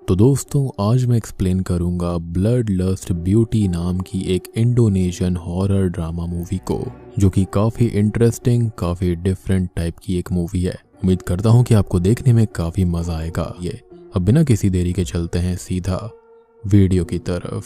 तो दोस्तों आज मैं एक्सप्लेन करूंगा ब्लड लस्ट ब्यूटी नाम की एक इंडोनेशियन हॉरर ड्रामा मूवी को, जो कि काफ़ी इंटरेस्टिंग काफ़ी डिफरेंट टाइप की एक मूवी है। उम्मीद करता हूं कि आपको देखने में काफ़ी मज़ा आएगा। ये अब बिना किसी देरी के चलते हैं सीधा वीडियो की तरफ।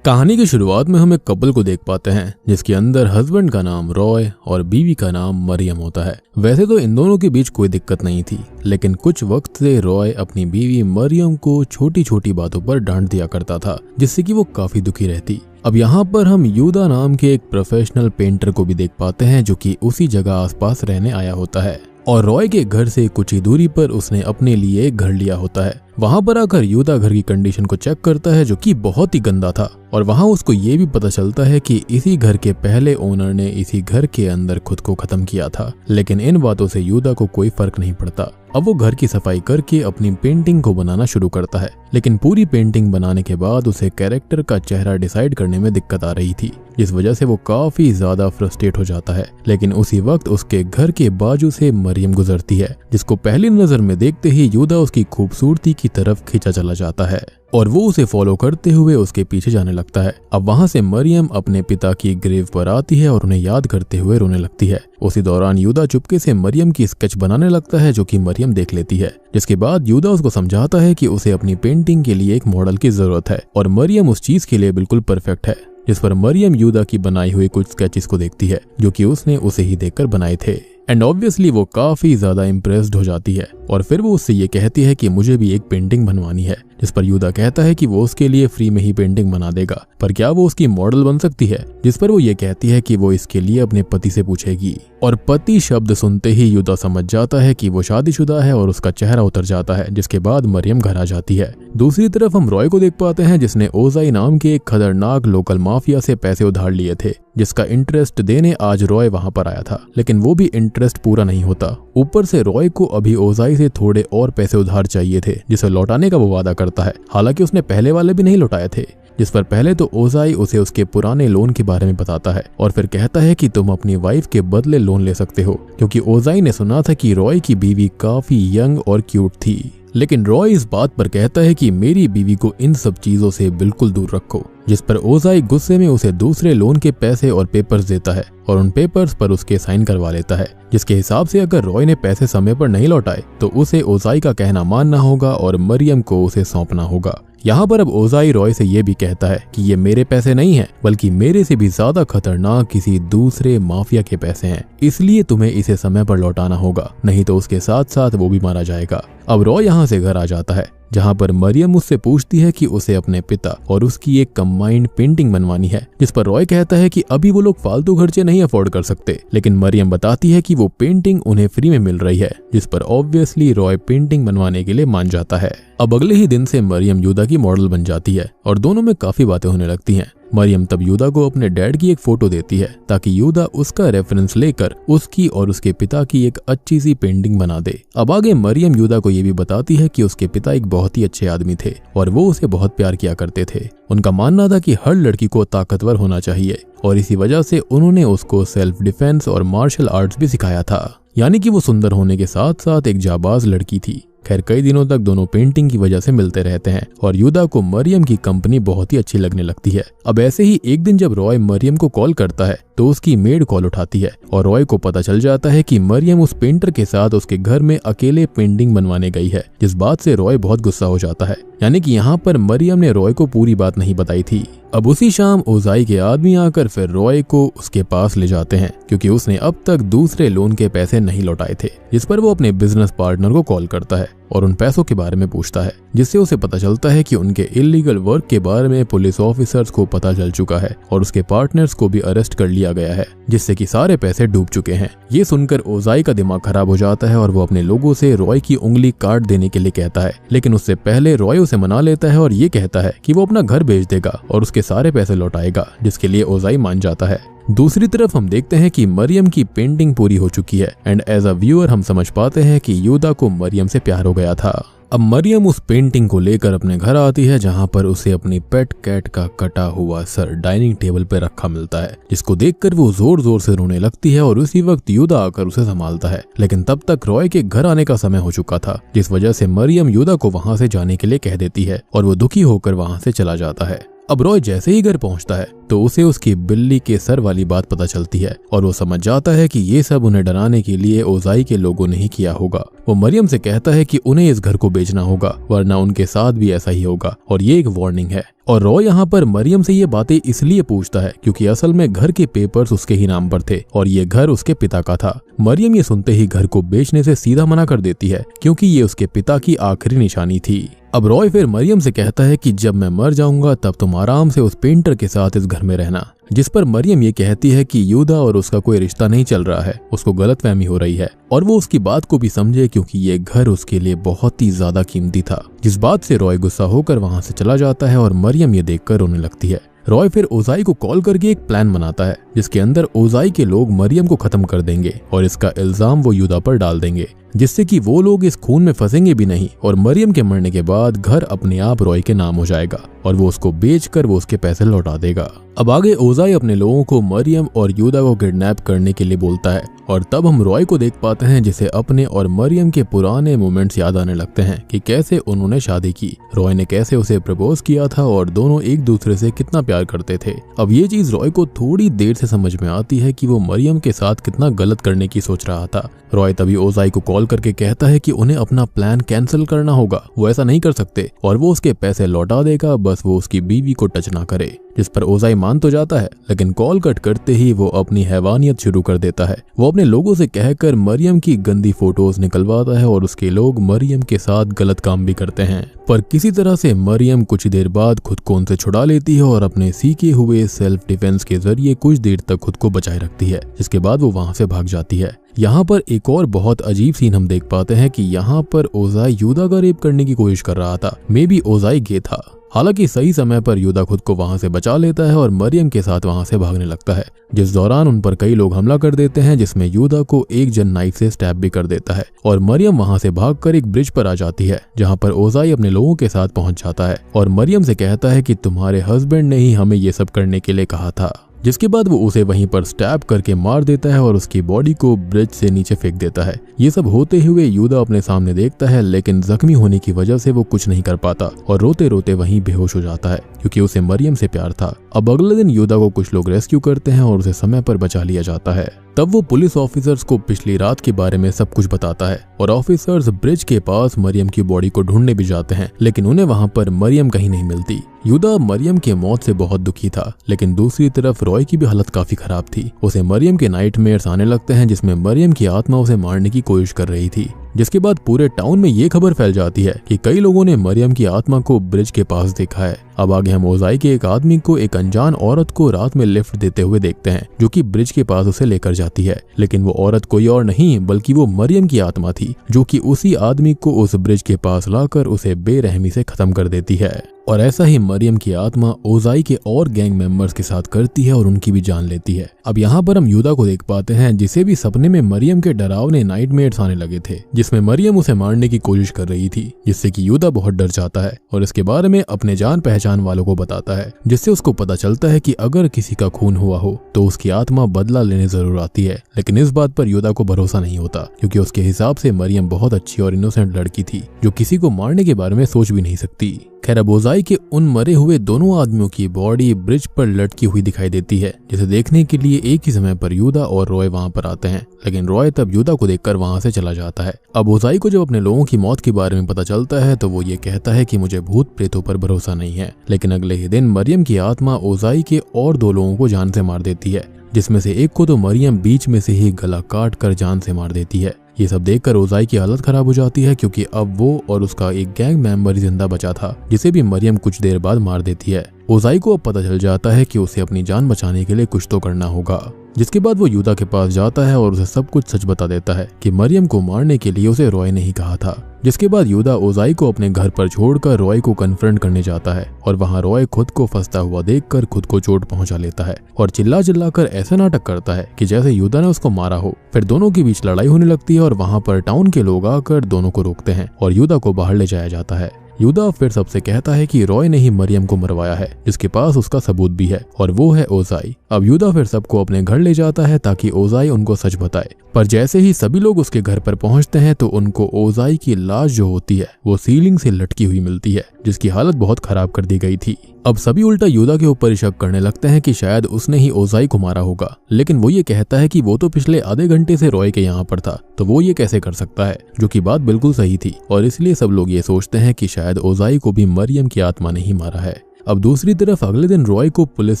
कहानी की शुरुआत में हम एक कपल को देख पाते हैं जिसके अंदर हस्बैंड का नाम रॉय और बीवी का नाम मरियम होता है। वैसे तो इन दोनों के बीच कोई दिक्कत नहीं थी, लेकिन कुछ वक्त से रॉय अपनी बीवी मरियम को छोटी छोटी बातों पर डांट दिया करता था, जिससे कि वो काफी दुखी रहती। अब यहाँ पर हम यूदा नाम के एक प्रोफेशनल पेंटर को भी देख पाते हैं, जो कि उसी जगह आसपास रहने आया होता है और रॉय के घर से कुछ ही दूरी पर उसने अपने लिए एक घर लिया होता है। वहां पर आकर यूदा घर की कंडीशन को चेक करता है, जो कि बहुत ही गंदा था, और वहां उसको ये भी पता चलता है कि इसी घर के पहले ओनर ने इसी घर के अंदर खुद को खत्म किया था। लेकिन इन बातों से यूदा को कोई फर्क नहीं पड़ता। अब वो घर की सफाई करके अपनी पेंटिंग को बनाना शुरू करता है, लेकिन पूरी पेंटिंग बनाने के बाद उसे कैरेक्टर का चेहरा डिसाइड करने में दिक्कत आ रही थी, जिस वजह से वो काफी ज्यादा फ्रस्ट्रेट हो जाता है। लेकिन उसी वक्त उसके घर के बाजू से मरियम गुजरती है, जिसको पहली नजर में देखते ही यूदा उसकी खूबसूरती की तरफ खींचा चला जाता है और वो उसे फॉलो करते हुए उसके पीछे जाने लगता है। अब वहां से मरियम अपने पिता की ग्रेव पर आती है और उन्हें याद करते हुए रोने लगती है। उसी दौरान यूदा चुपके से मरियम की स्केच बनाने लगता है, जो कि मरियम देख लेती है, जिसके बाद यूदा उसको समझाता है कि उसे अपनी पेंटिंग के लिए एक मॉडल की जरूरत है और मरियम उस चीज के लिए बिल्कुल परफेक्ट है। जिस पर मरियम यूदा की बनाई हुई कुछ स्केचेस को देखती है, जो कि उसने उसे ही देखकर बनाए थे, एंड ऑब्वियसली वो काफी ज्यादा इम्प्रेस्ड हो जाती है और फिर वो उससे ये कहती है कि मुझे भी एक पेंटिंग बनवानी है। जिस पर यूदा कहता है कि वो उसके लिए फ्री में ही पेंटिंग बना देगा, पर क्या वो उसकी मॉडल बन सकती है? जिस पर वो ये कहती है कि वो इसके लिए अपने पति से पूछेगी, और पति शब्द सुनते ही यूदा समझ जाता है कि वो शादीशुदा है और उसका चेहरा उतर जाता है। जिसके बाद मरियम घर आ जाती है। दूसरी तरफ हम रॉय को देख पाते हैं, जिसने ओजाई नाम के एक खतरनाक लोकल माफिया से पैसे उधार लिए थे, जिसका इंटरेस्ट देने आज रॉय वहां पर आया था। लेकिन वो भी इंटरेस्ट पूरा नहीं होता, ऊपर से रॉय को अभी ओजाई से थोड़े और पैसे उधार चाहिए थे, जिसे लौटाने का वो वादा करता है। हालांकि उसने पहले वाले भी नहीं लौटाए थे। जिस पर पहले तो ओजाई उसे उसके पुराने लोन के बारे में बताता है और फिर कहता है कि तुम अपनी वाइफ के बदले लोन ले सकते हो, क्योंकि ओजाई ने सुना था कि रॉय की बीवी काफी यंग और क्यूट थी। लेकिन रॉय इस बात पर कहता है कि मेरी बीवी को इन सब चीजों से बिल्कुल दूर रखो। जिस पर ओजाई गुस्से में उसे दूसरे लोन के पैसे और पेपर्स देता है और उन पेपर्स पर उसके साइन करवा लेता है, जिसके हिसाब से अगर रॉय ने पैसे समय पर नहीं लौटाए तो उसे ओजाई का कहना मानना होगा और मरियम को उसे सौंपना होगा। यहाँ पर अब ओजाई रॉय से ये भी कहता है कि ये मेरे पैसे नहीं हैं, बल्कि मेरे से भी ज्यादा खतरनाक किसी दूसरे माफिया के पैसे हैं, इसलिए तुम्हें इसे समय पर लौटाना होगा, नहीं तो उसके साथ साथ वो भी मारा जाएगा। अब रॉय यहाँ से घर आ जाता है, जहाँ पर मरियम उससे पूछती है कि उसे अपने पिता और उसकी एक कंबाइंड पेंटिंग बनवानी है। जिस पर रॉय कहता है कि अभी वो लोग फालतू खर्चे नहीं अफोर्ड कर सकते, लेकिन मरियम बताती है कि वो पेंटिंग उन्हें फ्री में मिल रही है। जिस पर ऑब्वियसली रॉय पेंटिंग बनवाने के लिए मान जाता है। अब अगले ही दिन से मरियम यूदा की मॉडल बन जाती है और दोनों में काफी बातें होने लगती हैं। मरियम तब यूदा को अपने डैड की एक फोटो देती है, ताकि यूदा उसका रेफरेंस लेकर उसकी और उसके पिता की एक अच्छी सी पेंटिंग बना दे। अब आगे मरियम यूदा को ये भी बताती है कि उसके पिता एक बहुत ही अच्छे आदमी थे और वो उसे बहुत प्यार किया करते थे। उनका मानना था कि हर लड़की को ताकतवर होना चाहिए और इसी वजह से उन्होंने उसको सेल्फ डिफेंस और मार्शल आर्ट्स भी सिखाया था, यानी कि वो सुंदर होने के साथ साथ एक जाबाज लड़की थी। खैर कई दिनों तक दोनों पेंटिंग की वजह से मिलते रहते हैं और यूदा को मरियम की कंपनी बहुत ही अच्छी लगने लगती है। अब ऐसे ही एक दिन जब रॉय मरियम को कॉल करता है तो उसकी मेड कॉल उठाती है और रॉय को पता चल जाता है कि मरियम उस पेंटर के साथ उसके घर में अकेले पेंटिंग बनवाने गई है, जिस बात से रॉय बहुत गुस्सा हो जाता है। यानी कि यहाँ पर मरियम ने रॉय को पूरी बात नहीं बताई थी। अब उसी शाम ओजाई के आदमी आकर फिर रॉय को उसके पास ले जाते हैं, क्योंकि उसने अब तक दूसरे लोन के पैसे नहीं लौटाए थे। जिस पर वो अपने बिजनेस पार्टनर को कॉल करता है और उन पैसों के बारे में पूछता है, जिससे उसे पता चलता है कि उनके इलीगल वर्क के बारे में पुलिस ऑफिसर्स को पता चल चुका है और उसके पार्टनर्स को भी अरेस्ट कर लिया गया है, जिससे कि सारे पैसे डूब चुके हैं। ये सुनकर ओजाई का दिमाग खराब हो जाता है और वो अपने लोगों से रॉय की उंगली काट देने के लिए कहता है, लेकिन उससे पहले रॉय उसे मना लेता है और ये कहता है कि वो अपना घर बेच देगा और उसके सारे पैसे लौटाएगा, जिसके लिए ओजाई मान जाता है। दूसरी तरफ हम देखते हैं कि मरियम की पेंटिंग पूरी हो चुकी है एंड एज अ व्यूअर हम समझ पाते हैं कि यूदा को मरियम से प्यार हो गया था। अब मरियम उस पेंटिंग को लेकर अपने घर आती है जहाँ पर उसे अपनी पेट कैट का कटा हुआ सर डाइनिंग टेबल पर रखा मिलता है, जिसको देखकर वो जोर जोर से रोने लगती है और उसी वक्त यूदा आकर उसे संभालता है। लेकिन तब तक रॉय के घर आने का समय हो चुका था, जिस वजह से मरियम यूदा को वहां से जाने के लिए कह देती है और वो दुखी होकर वहां से चला जाता है। अब रॉय जैसे ही घर पहुंचता है तो उसे उसकी बिल्ली के सर वाली बात पता चलती है और वो समझ जाता है कि ये सब उन्हें डराने के लिए ओजाई के लोगों ने ही किया होगा। वो मरियम से कहता है कि उन्हें इस घर को बेचना होगा वरना उनके साथ भी ऐसा ही होगा और ये एक वार्निंग है। और रॉय यहाँ पर मरियम से ये बातें इसलिए पूछता है क्योंकि असल में घर के पेपर्स उसके ही नाम पर थे और ये घर उसके पिता का था। मरियम ये सुनते ही घर को बेचने से सीधा मना कर देती है क्योंकि ये उसके पिता की आखिरी निशानी थी। अब रॉय फिर मरियम से कहता है कि जब मैं मर जाऊंगा तब तुम आराम से उस पेंटर के साथ इस घर में रहना, जिस पर मरियम ये कहती है कि यूदा और उसका कोई रिश्ता नहीं चल रहा है, उसको गलतफहमी हो रही है और वो उसकी बात को भी समझे क्योंकि ये घर उसके लिए बहुत ही ज्यादा कीमती था। जिस बात से रॉय गुस्सा होकर वहां से चला जाता है और मरियम ये देखकर रोने लगती है। रॉय फिर ओजाई को कॉल करके एक प्लान बनाता है जिसके अंदर ओजाई के लोग मरियम को खत्म कर देंगे और इसका इल्जाम वो यूदा पर डाल देंगे, जिससे कि वो लोग इस खून में फंसेंगे भी नहीं और मरियम के मरने के बाद घर अपने आप रॉय के नाम हो जाएगा और वो उसको बेचकर वो उसके पैसे लौटा देगा। अब आगे ओजाई अपने लोगों को मरियम और यूदा को किडनैप करने के लिए बोलता है और तब हम रॉय को देख पाते हैं जिसे अपने और मरियम के पुराने मोमेंट्स याद आने लगते हैं कि कैसे उन्होंने शादी की, रॉय ने कैसे उसे प्रपोज किया था और दोनों एक दूसरे से कितना प्यार करते थे। अब ये चीज रॉय को थोड़ी देर से समझ में आती है कि वो मरियम के साथ कितना गलत करने की सोच रहा था। रॉय तभी ओजाई को कॉल करके कहता है कि उन्हें अपना प्लान कैंसिल करना होगा, वो ऐसा नहीं कर सकते और वो उसके पैसे लौटा देगा, बस वो उसकी बीवी को टच ना करे। जिस पर ओजाई मान तो जाता है लेकिन कॉल कट करते ही वो अपनी हैवानियत शुरू कर देता है। वो अपने लोगों से कहकर मरियम की गंदी फोटोज निकलवाता है और उसके लोग मरियम के साथ गलत काम भी करते हैं, पर किसी तरह से मरियम कुछ देर बाद खुद को उनसे छुड़ा लेती है और अपने सीखे हुए सेल्फ डिफेंस के जरिए कुछ देर तक खुद को बचाए रखती है, जिसके बाद वो वहां से भाग जाती है। यहाँ पर एक और बहुत अजीब सीन हम देख पाते हैं कि यहाँ पर ओजाई यूदा का रेप करने की कोशिश कर रहा था। मे बी ओजाई गे था। हालांकि सही समय पर यूदा खुद को वहां से बचा लेता है और मरियम के साथ वहां से भागने लगता है, जिस दौरान उन पर कई लोग हमला कर देते हैं जिसमें यूदा को एक जन नाइफ से स्टैब भी कर देता है और मरियम वहां से भागकर एक ब्रिज पर आ जाती है जहां पर ओजाई अपने लोगों के साथ पहुंच जाता है और मरियम से कहता है कि तुम्हारे हस्बैंड ने ही हमें ये सब करने के लिए कहा था, जिसके बाद वो उसे वहीं पर स्टैब करके मार देता है और उसकी बॉडी को ब्रिज से नीचे फेंक देता है। ये सब होते हुए यूदा अपने सामने देखता है लेकिन जख्मी होने की वजह से वो कुछ नहीं कर पाता और रोते रोते वहीं बेहोश हो जाता है क्योंकि उसे मरियम से प्यार था। अब अगले दिन यूदा को कुछ लोग रेस्क्यू करते हैं और उसे समय पर बचा लिया जाता है। तब वो पुलिस ऑफिसर्स को पिछली रात के बारे में सब कुछ बताता है और ऑफिसर्स ब्रिज के पास मरियम की बॉडी को ढूंढने भी जाते हैं लेकिन उन्हें वहां पर मरियम कहीं नहीं मिलती। यूदा मरियम के मौत से बहुत दुखी था लेकिन दूसरी तरफ रॉय की भी हालत काफी खराब थी। उसे मरियम के नाइटमेयर्स आने लगते हैं जिसमें मरियम की आत्मा उसे मारने की कोशिश कर रही थी, जिसके बाद पूरे टाउन में ये खबर फैल जाती है कि कई लोगों ने मरियम की आत्मा को ब्रिज के पास देखा है। अब आगे हम ओजाई के एक आदमी को एक अनजान औरत को रात में लिफ्ट देते हुए देखते हैं जो कि ब्रिज के पास उसे लेकर जाती है, लेकिन वो औरत कोई और नहीं बल्कि वो मरियम की आत्मा थी जो कि उसी आदमी को उस ब्रिज के पास लाकर उसे बेरहमी से खत्म कर देती है। और ऐसा ही मरियम की आत्मा ओजाई के और गैंग मेंबर्स के साथ करती है और उनकी भी जान लेती है। अब यहाँ पर हम यूदा को देख पाते हैं जिसे भी सपने में मरियम के डरावने नाइटमेयर्स आने लगे थे जिसमें मरियम उसे मारने की कोशिश कर रही थी, जिससे कि यूदा बहुत डर जाता है और इसके बारे में अपने जान पहचान वालों को बताता है, जिससे उसको पता चलता है कि अगर किसी का खून हुआ हो तो उसकी आत्मा बदला लेने जरूर आती है। लेकिन इस बात पर यूदा को भरोसा नहीं होता क्योंकि उसके हिसाब से मरियम बहुत अच्छी और इनोसेंट लड़की थी जो किसी को मारने के बारे में सोच भी नहीं सकती। खैर अब ओजाई के उन मरे हुए दोनों आदमियों की बॉडी ब्रिज पर लटकी हुई दिखाई देती है जिसे देखने के लिए एक ही समय पर यूदा और रॉय वहां पर आते हैं, लेकिन रॉय तब यूदा को देखकर वहां से चला जाता है। अब ओजाई को जब अपने लोगों की मौत के बारे में पता चलता है तो वो ये कहता है कि मुझे भूत प्रेतों पर भरोसा नहीं है, लेकिन अगले ही दिन मरियम की आत्मा ओजाई के और 2 लोगों को जान से मार देती है, जिसमें से एक को तो मरियम बीच में से ही गला काट कर जान से मार देती है। ये सब देखकर ओजाई की हालत खराब हो जाती है क्योंकि अब वो और उसका एक गैंग मेंबर जिंदा बचा था जिसे भी मरियम कुछ देर बाद मार देती है। ओजाई को अब पता चल जाता है कि उसे अपनी जान बचाने के लिए कुछ तो करना होगा। जिसके बाद वो यूदा के पास जाता है और उसे सब कुछ सच बता देता है कि मरियम को मारने के लिए उसे रॉय ने ही कहा था। जिसके बाद यूदा ओजाई को अपने घर पर छोड़कर रॉय को कन्फ्रंट करने जाता है और वहां रॉय खुद को फंसता हुआ देखकर खुद को चोट पहुंचा लेता है और चिल्ला चिल्लाकर ऐसा नाटक करता है कि जैसे यूदा ने उसको मारा हो। फिर दोनों के बीच लड़ाई होने लगती है और वहां पर टाउन के लोग आकर दोनों को रोकते हैं और यूदा को बाहर ले जाया जाता है। यूदा फिर सबसे कहता है कि रॉय ने ही मरियम को मरवाया है, जिसके पास उसका सबूत भी है और वो है ओजाई। अब यूदा फिर सबको अपने घर ले जाता है ताकि ओजाई उनको सच बताए, पर जैसे ही सभी लोग उसके घर पर पहुंचते हैं तो उनको ओजाई की लाश जो होती है वो सीलिंग से लटकी हुई मिलती है, जिसकी हालत बहुत खराब कर दी गई थी। अब सभी उल्टा यूदा के ऊपर शक करने लगते हैं कि शायद उसने ही ओजाई को मारा होगा, लेकिन वो ये कहता है कि वो तो पिछले आधे घंटे से रॉय के यहाँ पर था, तो वो ये कैसे कर सकता है, जो कि बात बिल्कुल सही थी। और इसलिए सब लोग ये सोचते हैं कि शायद ओजाई को भी मरियम की आत्मा ने ही मारा है। अब दूसरी तरफ अगले दिन रॉय को पुलिस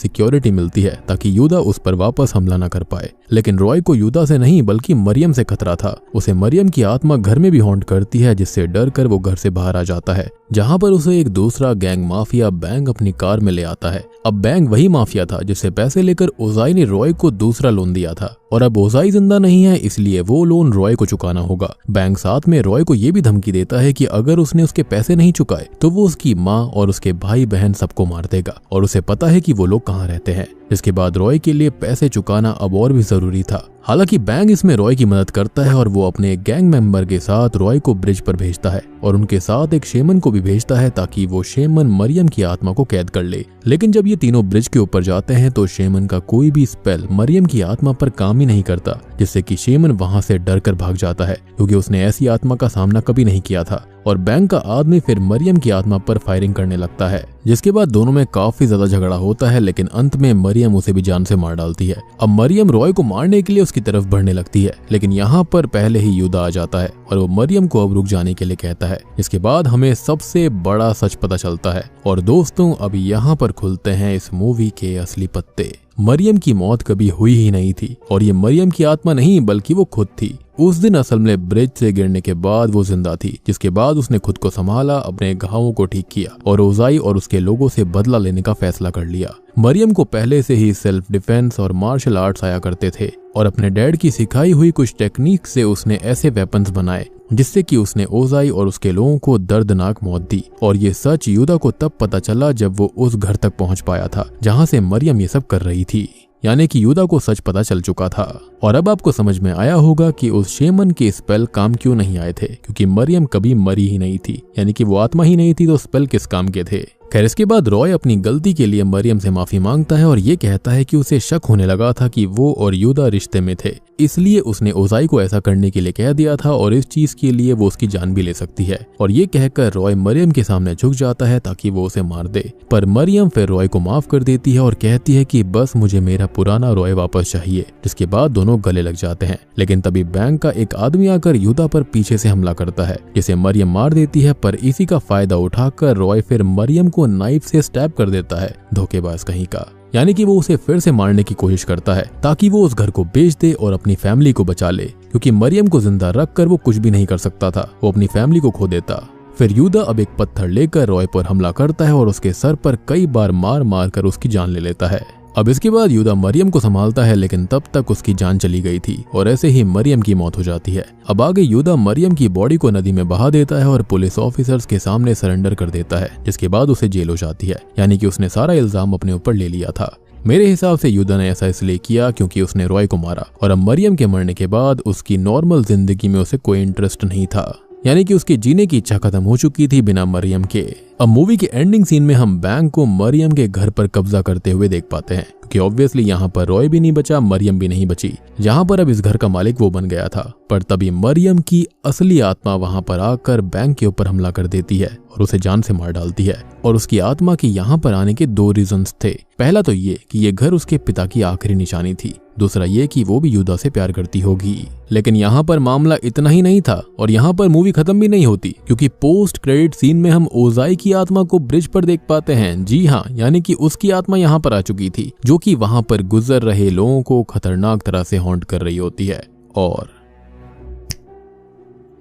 सिक्योरिटी मिलती है ताकि यूदा उस पर वापस हमला न कर पाए, लेकिन रॉय को यूदा से नहीं बल्कि मरियम से खतरा था। उसे मरियम की आत्मा घर में भी हॉन्ट करती है, जिससे डर कर वो घर से बाहर आ जाता है, जहां पर उसे एक दूसरा गैंग माफिया बैंग अपनी कार में ले आता है। अब बैंग वही माफिया था जिससे पैसे लेकर ओजाई ने रॉय को दूसरा लोन दिया था, और अब ओजाई जिंदा नहीं है इसलिए वो लोन रॉय को चुकाना होगा। बैंग साथ में रॉय को ये भी धमकी देता है कि अगर उसने उसके पैसे नहीं चुकाए तो वो उसकी माँ और उसके भाई बहन सबको मार देगा, और उसे पता है कि वो लोग कहाँ रहते हैं। जिसके बाद रॉय के लिए पैसे चुकाना अब और भी जरूरी था। हालांकि बैंग इसमें रॉय की मदद करता है और वो अपने गैंग मेंबर के साथ रॉय को ब्रिज पर भेजता है और उनके साथ एक शेमन को भी भेजता है ताकि वो शेमन मरियम की आत्मा को कैद कर ले। लेकिन जब ये तीनों ब्रिज के ऊपर जाते हैं तो शेमन का कोई भी स्पेल मरियम की आत्मा पर काम ही नहीं करता, जिससे कि शेमन वहां से डर कर भाग जाता है क्योंकि उसने ऐसी आत्मा का सामना कभी नहीं किया था। और बैंक का आदमी फिर मरियम की आत्मा पर फायरिंग करने लगता है, जिसके बाद दोनों में काफी ज्यादा झगड़ा होता है, लेकिन अंत में मरियम उसे भी जान से मार डालती है। अब मरियम रॉय को मारने के लिए उसकी तरफ बढ़ने लगती है, लेकिन यहाँ पर पहले ही यूदा आ जाता है और वो मरियम को अब रुक जाने के लिए कहता है। इसके बाद हमें सबसे बड़ा सच पता चलता है और दोस्तों अब यहाँ पर खुलते हैं इस मूवी के असली पत्ते। मरियम की मौत कभी हुई ही नहीं थी और ये मरियम की आत्मा नहीं बल्कि वो खुद थी। उस दिन असल में ब्रिज से गिरने के बाद वो जिंदा थी, जिसके बाद उसने खुद को संभाला, अपने घावों को ठीक किया और ओजाई और उसके लोगों से बदला लेने का फैसला कर लिया। मरियम को पहले से ही सेल्फ डिफेंस और मार्शल आर्ट्स आया करते थे और अपने डैड की सिखाई हुई कुछ टेक्निक से उसने ऐसे वेपन्स बनाए जिससे कि उसने ओजाई और उसके लोगों को दर्दनाक मौत दी। और ये सच यूदा को तब पता चला जब वो उस घर तक पहुंच पाया था जहां से मरियम ये सब कर रही थी, यानी कि यूदा को सच पता चल चुका था। और अब आपको समझ में आया होगा कि उस शेमन के स्पेल काम क्यों नहीं आए थे, क्योंकि मरियम कभी मरी ही नहीं थी, यानी कि वो आत्मा ही नहीं थी, तो स्पेल किस काम के थे। खैर इसके बाद रॉय अपनी गलती के लिए मरियम से माफी मांगता है और ये कहता है कि उसे शक होने लगा था कि वो और यूदा रिश्ते में थे, इसलिए उसने ओजाई को ऐसा करने के लिए कह दिया था और इस चीज के लिए वो उसकी जान भी ले सकती है। और ये कहकर रॉय मरियम के सामने झुक जाता है ताकि वो उसे मार दे, पर मरियम फिर रॉय को माफ कर देती है और कहती है कि बस मुझे मेरा पुराना रॉय वापस चाहिए। जिसके बाद दोनों गले लग जाते हैं, लेकिन तभी बैंक का एक आदमी आकर यूदा पर पीछे से हमला करता है, जिसे मरियम मार देती है। पर इसी का फायदा उठाकर रॉय फिर मरियम को नाइफ से स्टैब कर देता है, धोखेबाज कहीं का। यानी कि वो उसे फिर से मारने की कोशिश करता है ताकि वो उस घर को बेच दे और अपनी फैमिली को बचा ले, क्योंकि मरियम को जिंदा रखकर वो कुछ भी नहीं कर सकता था, वो अपनी फैमिली को खो देता। फिर यूदा अब एक पत्थर लेकर रॉय पर हमला करता है और उसके सर पर कई बार मार मार कर उसकी जान ले लेता है। अब इसके बाद यूदा मरियम को संभालता है, लेकिन तब तक उसकी जान चली गई थी और ऐसे ही मरियम की मौत हो जाती है। अब आगे यूदा मरियम की बॉडी को नदी में बहा देता है और पुलिस ऑफिसर्स के सामने सरेंडर कर देता है, जिसके बाद उसे जेल हो जाती है, यानी कि उसने सारा इल्जाम अपने ऊपर ले लिया था। मेरे हिसाब से यूदा ने ऐसा इसलिए किया क्योंकि उसने रॉय को मारा और अब मरियम के मरने के बाद उसकी नॉर्मल जिंदगी में उसे कोई इंटरेस्ट नहीं था, यानी कि उसकी जीने की इच्छा खत्म हो चुकी थी बिना मरियम के। अब मूवी के एंडिंग सीन में हम बैंक को मरियम के घर पर कब्जा करते हुए देख पाते हैं, क्योंकि ऑब्वियसली यहाँ पर रॉय भी नहीं बचा, मरियम भी नहीं बची, जहाँ पर अब इस घर का मालिक वो बन गया था। पर तभी मरियम की असली आत्मा वहाँ पर आकर बैंक के ऊपर हमला कर देती है और उसे जान से मार डालती है। और उसकी आत्मा के यहाँ पर आने के दो रीजंस थे। पहला तो ये कि ये घर उसके पिता की आखिरी निशानी थी, दूसरा ये कि वो भी यूदा से प्यार करती होगी। लेकिन यहाँ पर मामला इतना ही नहीं था और यहाँ पर मूवी खत्म भी नहीं होती, क्योंकि पोस्ट क्रेडिट सीन में हम ओजाई की आत्मा को ब्रिज पर देख पाते हैं। जी हाँ, यानी कि उसकी आत्मा यहाँ पर आ चुकी थी, जो कि वहां पर गुजर रहे लोगों को खतरनाक तरह से हॉन्ट कर रही होती है। और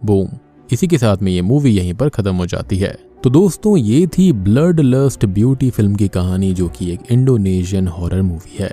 बूम, इसी के साथ में ये मूवी यहीं पर खत्म हो जाती है। तो दोस्तों ये थी ब्लड लस्ट ब्यूटी फिल्म की कहानी, जो कि एक इंडोनेशियन हॉरर मूवी है।